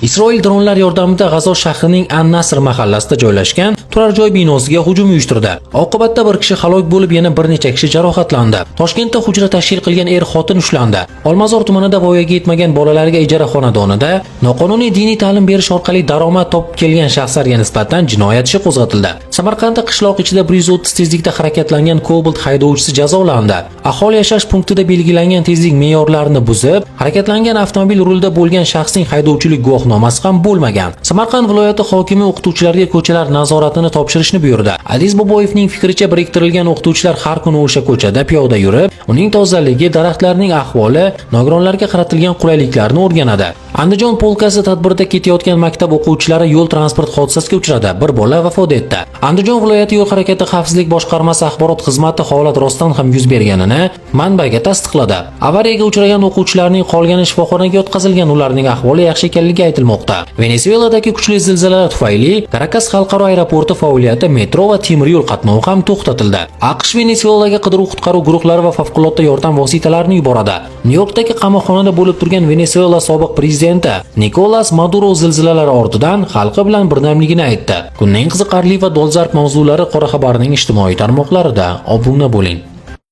Isroil dronlar yordamida G'azo shahrining An-Nasr mahallasida joylashgan turar joy binosiga hujum uyushtirdi. Oqibatda bir kishi halok bo'lib, yana bir necha kishi jarohatlandi. Toshkentda hujra tashkil qilgan xotin ushlandi. Olmazor tumanida voyaga yetmagan bolalarga ijara xonadonida noqonuniy diniy ta'lim berish orqali daromad topib kelgan shaxslarga nisbatan jinoyat ishi qo'zg'atildi. Samarqandda qishloq ichida 130 tezlikda harakatlangan Cobalt haydovchisi jazolandi. Aholi yashash punktida belgilangan tezlik me'yorlarini buzib, harakatlangan avtomobil rulida bo'lgan shaxsning haydovchilik guvohnomasi ham bo'lmagan. Samarqand viloyati hokimi o'qituvchilarga ko'chalar nazoratini topshirishni buyurdi. Aziz Boboyevning fikricha, biriktirilgan o'qituvchilar har kuni o'sha ko'chada piyoda yurib, uning tozaligi, daraxtlarning ahvoli, nogironlarga qaratilgan qulayliklarni o'rganadi. Andijon polkasi tadbirda ketayotgan maktab o'quvchilari yo'l transport hodisasiga uchradi. Bir bola vafot etdi. Andijon viloyati yo'l harakati xavfsizlik boshqarmasi axborot xizmati holat rostdan ham yuz berganini manbaga tasdiqladi. Avariyaga uchragan o'quvchilarning qolgani shifoxonaga yotqizilgan, ularning ahvoli yaxshi ekanligi aytilmoqda. Venesueladagi kuchli zilzilalar tufayli Karakas xalqaro aeroporti faoliyati, metro va temir yo'l qatnovi ham to'xtatildi. AQSh Venesuelaga qidiruv-qutqaruv guruhlari va favqulodda yordam vositalarini yuboradi. Nyu-Yorkdagi qamoqxonada bo'lib turgan Venesuela sobiq prezidenti Nikolas Maduro zilzilalar ortidan xalqi bilan birdamligini aytdi. Kunning qiziqarli va dolzarb mavzulari Qora xabarning ijtimoiy tarmoqlarida obuna bo'ling.